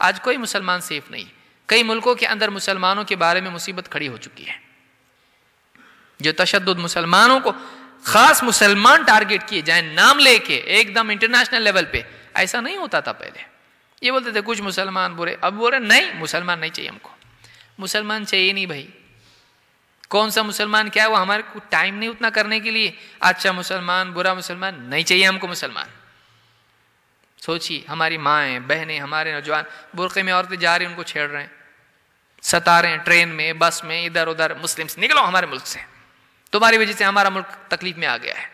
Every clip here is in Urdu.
آج کوئی مسلمان سیف نہیں. کئی ملکوں کے اندر مسلمانوں کے بارے میں مصیبت کھڑی ہو چکی ہے. جو تشدد مسلمانوں کو خاص مسلمان ٹارگٹ کیے جائیں نام لے کے ایک دم انٹرنیشنل لیول پہ, ایسا نہیں ہوتا تھا پہلے. یہ بولتے تھے کچھ مسلمان برے, اب بول رہے نہیں مسلمان نہیں چاہیے ہم کو, مسلمان چاہیے نہیں بھائی. کون سا مسلمان کیا ہے, وہ ہمارے کو ٹائم نہیں اتنا کرنے کے لیے. اچھا مسلمان برا مسلمان نہیں چاہیے ہم کو مسلمان. سوچیے ہماری مائیں بہنیں ہمارے نوجوان برقعے میں عورتیں جا رہی ہیں, ان کو چھیڑ رہے ہیں, ستا رہے ہیں, ٹرین میں بس میں ادھر ادھر. مسلم سے نکلو ہمارے ملک سے, تمہاری وجہ سے ہمارا ملک تکلیف میں آ گیا ہے,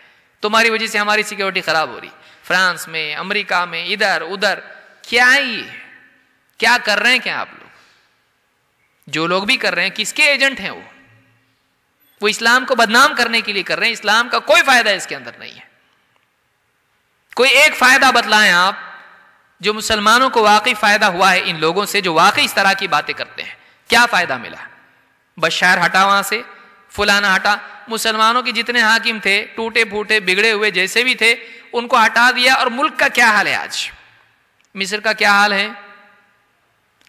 تمہاری وجہ سے ہماری سیکیورٹی خراب ہو رہی. فرانس میں امریکہ میں ادھر ادھر کیا ہے, یہ کیا کر رہے ہیں کیا آپ لوگ؟ جو لوگ بھی کر رہے ہیں کس کے ایجنٹ ہیں وہ اسلام کو بدنام کرنے کے لیے کر رہے ہیں. اسلام کا کوئی فائدہ اس کے اندر نہیں ہے. کوئی ایک فائدہ بتلائیں آپ جو مسلمانوں کو واقعی فائدہ ہوا ہے ان لوگوں سے جو واقعی اس طرح کی باتیں کرتے ہیں. کیا فائدہ ملا؟ بشار ہٹا وہاں سے, فلانا ہٹا. مسلمانوں کے جتنے حاکم تھے ٹوٹے پھوٹے بگڑے ہوئے جیسے بھی تھے ان کو ہٹا دیا. اور ملک کا کیا حال ہے آج؟ مصر کا کیا حال ہے,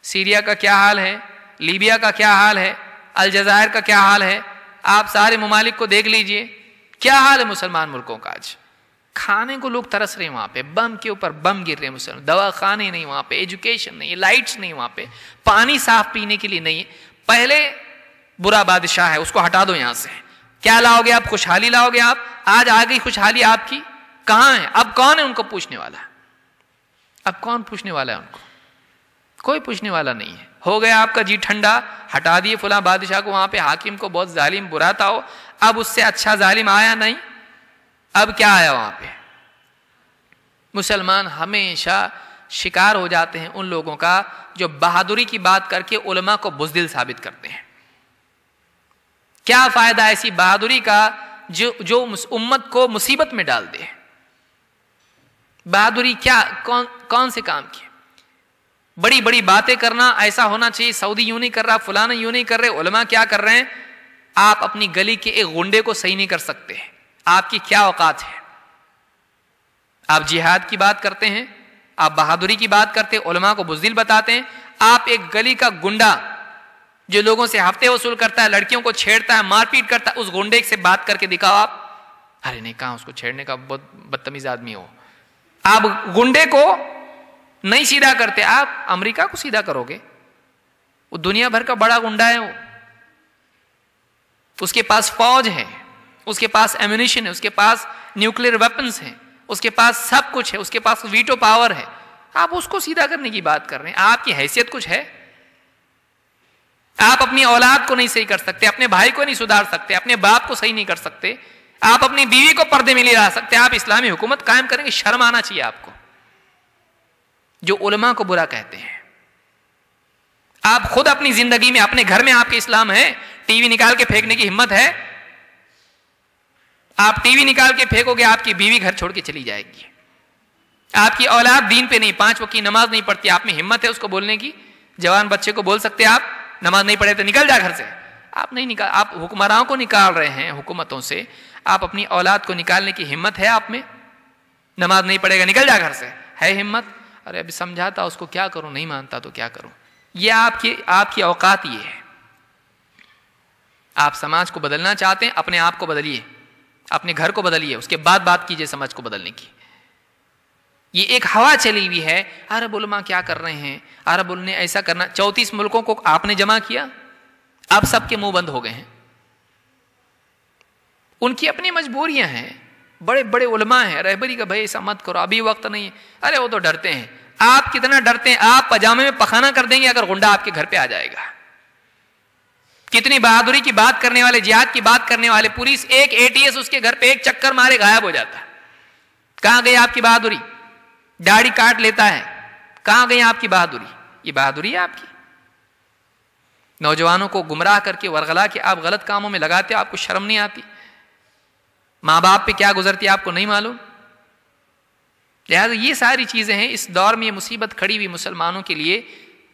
سیریا کا کیا حال ہے, لیبیا کا کیا حال ہے, الجزائر کا کیا حال ہے. آپ سارے ممالک کو دیکھ لیجئے کیا حال ہے مسلمان ملکوں کا آج. کھانے کو لوگ ترس رہے ہیں, وہاں پہ بم کے اوپر بم گر رہے ہیں مسلمان. دوا خانے نہیں وہاں پہ, ایجوکیشن نہیں, لائٹس نہیں وہاں پہ, پانی صاف پینے کے لیے نہیں. پہلے برا بادشاہ ہے اس کو ہٹا دو یہاں سے. کیا لاؤ گے آپ؟ خوشحالی لاؤ گے آپ. آج آ گئی خوشحالی آپ کی, کہاں ہے؟ اب کون ہے ان کو پوچھنے والا؟ اب کون پوچھنے والا ہے ان کو؟ کوئی پوچھنے والا نہیں ہے. ہو گیا آپ کا جی ٹھنڈا, ہٹا دیے فلاں بادشاہ کو وہاں پہ, حاکم کو بہت ظالم برا تھا وہ. اب اس سے اچھا ظالم آیا نہیں. اب کیا آیا وہاں پہ؟ مسلمان ہمیشہ شکار ہو جاتے ہیں ان لوگوں کا جو بہادری کی بات کر کے علماء کو بزدل ثابت کرتے ہیں. کیا فائدہ ایسی بہادری کا جو امت کو مصیبت میں ڈال دے؟ بہادری کیا کون سے کام کی؟ بڑی بڑی باتیں کرنا, ایسا ہونا چاہیے, سعودی یوں نہیں کر رہا, فلانا یوں نہیں کر رہے, علماء کیا کر رہے ہیں. آپ اپنی گلی کے ایک غنڈے کو صحیح نہیں کر سکتے. آپ کی کیا اوقات ہے؟ آپ جہاد کی بات کرتے ہیں, آپ بہادری کی بات کرتے ہیں, علماء کو بزدل بتاتے ہیں. آپ ایک گلی کا گنڈا جو لوگوں سے ہفتے وصول کرتا ہے, لڑکیوں کو چھیڑتا ہے, مار پیٹ کرتا ہے, اس گنڈے سے بات کر کے دکھاؤ آپ. ارے نہیں کہاں اس کو چھیڑنے کا, بہت بدتمیز آدمی ہو. آپ گنڈے کو نہیں سیدھا کرتے, آپ امریکہ کو سیدھا کرو گے. وہ دنیا بھر کا بڑا گنڈا ہے, وہ اس کے پاس فوج ہے, اس کے پاس ایمونیشن ہے, اس کے پاس نیوکلیر ویپنز ہیں, اس کے پاس سب کچھ ہے, اس کے پاس ویٹو پاور ہے. آپ اس کو سیدھا کرنے کی بات کر رہے ہیں. آپ کی حیثیت کچھ ہے؟ آپ اپنی اولاد کو نہیں صحیح کر سکتے, اپنے بھائی کو نہیں سدھار سکتے, اپنے باپ کو صحیح نہیں کر سکتے, آپ اپنی بیوی کو پردے میں نہیں لا سکتے. آپ اسلامی حکومت قائم کریں گے, شرم آنا چاہیے آپ کو. جو علماء کو برا کہتے ہیں, آپ خود اپنی زندگی میں اپنے گھر میں آپ کے اسلام ہے, ٹی وی نکال کے پھینکنے کی ہمت ہے؟ آپ ٹی وی نکال کے پھینکو گے, آپ کی بیوی گھر چھوڑ کے چلی جائے گی. آپ کی اولاد دین پہ نہیں, 5 وقت کی نماز نہیں پڑھتی, آپ میں ہمت ہے اس کو بولنے کی؟ جوان بچے کو بول سکتے آپ نماز نہیں پڑھے تو نکل جا گھر سے؟ آپ نہیں نکال. آپ حکمرانوں کو نکال رہے ہیں حکومتوں سے, آپ اپنی اولاد کو نکالنے کی ہمت ہے آپ میں؟ نماز نہیں پڑھے گا نکل جا گھر سے, ہے ہمت؟ ارے ابھی سمجھاتا اس کو, کیا کروں, نہیں مانتا تو کیا کروں. یہ آپ کی اوقات یہ ہے. آپ سماج کو بدلنا چاہتے ہیں, اپنے آپ کو بدلیے, اپنے گھر کو بدلیے, اس کے بعد بات کیجئے سماج کو بدلنے کی. یہ ایک ہوا چلی ہوئی ہے, عرب علماء کیا کر رہے ہیں, عرب نے ایسا کرنا. 34 ملکوں کو آپ نے جمع کیا, اب سب کے منہ بند ہو گئے ہیں. ان کی اپنی مجبوریاں ہیں. بڑے بڑے علماء ہیں, رہبری کا بھائی ایسا مت کرو, ابھی وقت نہیں ہے. ارے وہ تو ڈرتے ہیں. آپ کتنا ڈرتے ہیں؟ آپ پجامے میں پخانا کر دیں گے اگر غنڈہ آپ کے گھر پہ آ جائے گا. کتنی بہادری کی بات کرنے والے, جہاد کی بات کرنے والے, پولیس ایک ATS اس کے گھر پہ ایک چکر مارے غائب ہو جاتا ہے. کہاں گئی آپ کی بہادری؟ داڑھی کاٹ لیتا ہے, کہاں گئی آپ کی بہادری؟ یہ بہادری ہے آپ کی؟ نوجوانوں کو گمراہ کر کے ورغلا کے آپ غلط کاموں میں لگاتے ہو, آپ کو شرم نہیں آتی؟ ماں باپ پہ کیا گزرتی ہے آپ کو نہیں معلوم؟ لہٰذا یہ ساری چیزیں ہیں. اس دور میں یہ مصیبت کھڑی ہوئی مسلمانوں کے لیے.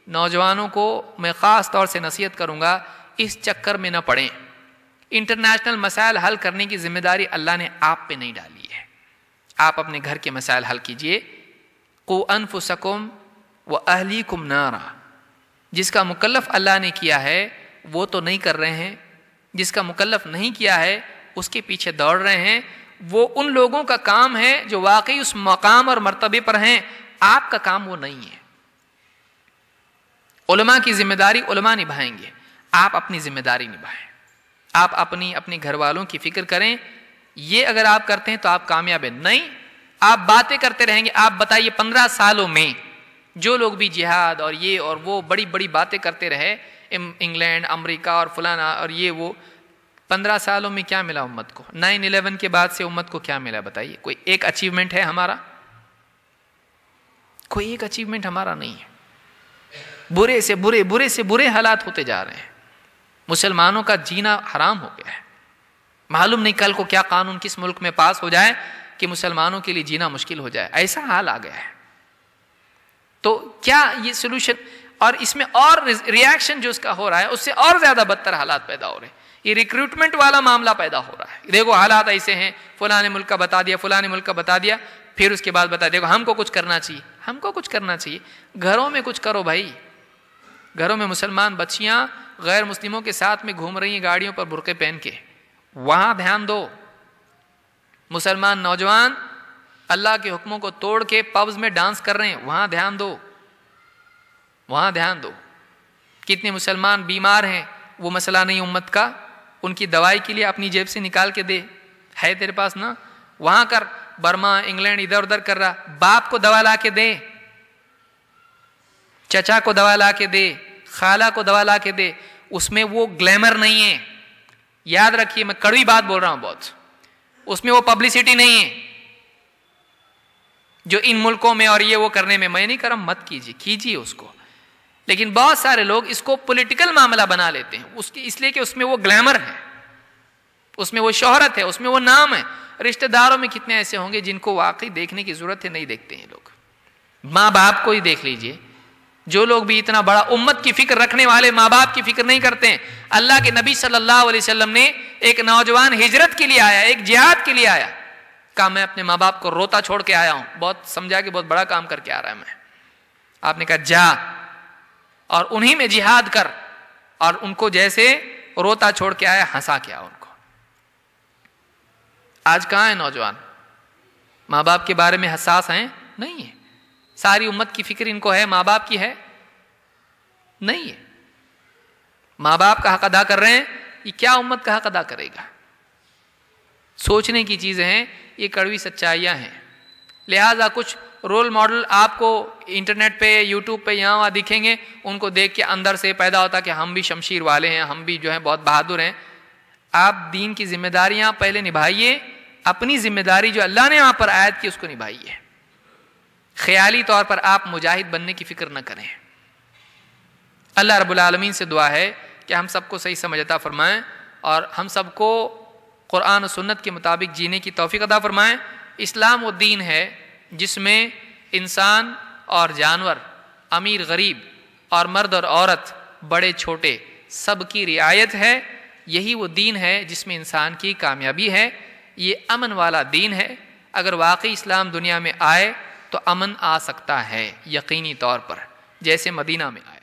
نوجوانوں کو میں خاص طور سے نصیحت کروں گا, اس چکر میں نہ پڑیں. انٹرنیشنل مسائل حل کرنے کی ذمہ داری اللہ نے آپ پہ نہیں ڈالی ہے. آپ اپنے گھر کے مسائل حل کیجئے. قوا انفسکم وَأَهْلِيكُمْ نَارًا، جس کا مکلف اللہ نے کیا ہے وہ تو نہیں کر رہے ہیں، جس کا مکلف نہیں کیا ہے اس کے پیچھے دوڑ رہے ہیں. وہ ان لوگوں کا کام ہے جو واقعی اس مقام اور مرتبے پر ہیں، آپ کا کام وہ نہیں ہے. علماء کی ذمہ داری علماء نبھائیں گے، آپ اپنی ذمہ داری نبھائیں. آپ اپنے گھر والوں کی فکر کریں. یہ اگر آپ کرتے ہیں تو آپ کامیاب ہیں. نہیں، آپ باتیں کرتے رہیں گے. آپ بتائیے 15 سالوں میں جو لوگ بھی جہاد اور یہ اور وہ بڑی بڑی باتیں کرتے رہے، انگلینڈ، امریکہ اور فلانا اور یہ وہ، 15 سالوں میں کیا ملا امت کو؟ 9/11 کے بعد سے امت کو کیا ملا بتائیے؟ کوئی ایک اچیومنٹ ہے ہمارا؟ کوئی ایک اچیومنٹ ہمارا نہیں ہے. برے سے برے حالات ہوتے جا رہے ہیں. مسلمانوں کا جینا حرام ہو گیا ہے. معلوم نہیں کل کو کیا قانون کس ملک میں پاس ہو جائے کہ مسلمانوں کے لیے جینا مشکل ہو جائے. ایسا حال آ گیا ہے. تو کیا یہ سولوشن؟ اور اس میں اور ریاکشن جو اس کا ہو رہا ہے اس سے اور زیادہ بدتر حالات پیدا ہو رہے ہیں. یہ ریکروٹمنٹ والا معاملہ پیدا ہو رہا ہے. دیکھو حالات ایسے ہیں، فلاں نے ملک کا بتا دیا، فلاں نے ملک کا بتا دیا، پھر اس کے بعد بتا دیکھو ہم کو کچھ کرنا چاہیے، ہم کو کچھ کرنا چاہیے. گھروں میں کچھ کرو بھائی. گھروں میں مسلمان بچیاں غیر مسلموں کے ساتھ میں گھوم رہی ہیں گاڑیوں پر برقعے پہن کے، وہاں دھیان دو. مسلمان نوجوان اللہ کے حکموں کو توڑ کے پبز میں ڈانس کر رہے ہیں، وہاں دھیان دو، وہاں دھیان دو. کتنے مسلمان بیمار ہیں، وہ مسئلہ نہیں امت کا، ان کی دوائی کے لیے اپنی جیب سے نکال کے دے، ہے تیرے پاس نا، وہاں کر. برما، انگلینڈ ادھر ادھر کر رہا، باپ کو دوا لا کے دے، چچا کو دوا لا کے دے، خالہ کو دوا لا کے دے. اس میں وہ گلیمر نہیں ہے. یاد رکھیے، میں کڑوی بات بول رہا ہوں بہت، اس میں وہ پبلسٹی نہیں ہے جو ان ملکوں میں اور یہ وہ کرنے میں. میں نہیں کر رہا، مت کیجیے اس کو. لیکن بہت سارے لوگ اس کو پولیٹیکل معاملہ بنا لیتے ہیں اس لیے کہ اس میں وہ گلیمر ہے، اس میں وہ شہرت ہے، اس میں وہ نام ہے. رشتہ داروں میں کتنے ایسے ہوں گے جن کو واقعی دیکھنے کی ضرورت ہے، نہیں دیکھتے ہیں لوگ. ماں باپ کو ہی دیکھ لیجئے، جو لوگ بھی اتنا بڑا امت کی فکر رکھنے والے ماں باپ کی فکر نہیں کرتے ہیں. اللہ کے نبی صلی اللہ علیہ وسلم نے ایک نوجوان ہجرت کے لیے آیا، ایک جہاد کے لیے آیا، کہا میں اپنے ماں باپ کو روتا چھوڑ کے آیا ہوں. بہت سمجھا کہ بہت بڑا کام کر کے آ رہا ہے میں. آپ نے کہا جا اور انہی میں جہاد کر، اور ان کو جیسے روتا چھوڑ کے آیا ہنسا کے آیا ان کو. آج کہاں ہے نوجوان؟ ماں باپ کے بارے میں حساس ہیں؟ نہیں ہے. ساری امت کی فکر ان کو ہے، ماں باپ کی ہے نہیں ہے. ماں باپ کا حق ادا کر رہے ہیں، یہ کیا امت کا حق ادا کرے گا؟ سوچنے کی چیزیں ہیں، یہ کڑوی سچائیاں ہیں. لہٰذا کچھ رول ماڈل آپ کو انٹرنیٹ پہ، یوٹیوب پہ یہاں وہاں دکھیں گے، ان کو دیکھ کے اندر سے پیدا ہوتا کہ ہم بھی شمشیر والے ہیں، ہم بھی جو ہیں بہت بہادر ہیں. آپ دین کی ذمہ داریاں پہلے نبھائیے. اپنی ذمہ داری جو اللہ نے یہاں پر عائد کی اس کو نبھائیے. خیالی طور پر آپ مجاہد بننے کی فکر نہ کریں. اللہ رب العالمین سے دعا ہے کہ ہم سب کو صحیح سمجھ عطا فرمائیں اور ہم سب کو قرآن و سنت کے مطابق جینے کی توفیق عطا فرمائیں. اسلام وہ دین ہے جس میں انسان اور جانور، امیر غریب اور مرد اور عورت، بڑے چھوٹے، سب کی رعایت ہے. یہی وہ دین ہے جس میں انسان کی کامیابی ہے. یہ امن والا دین ہے. اگر واقعی اسلام دنیا میں آئے تو امن آ سکتا ہے یقینی طور پر، جیسے مدینہ میں آئے.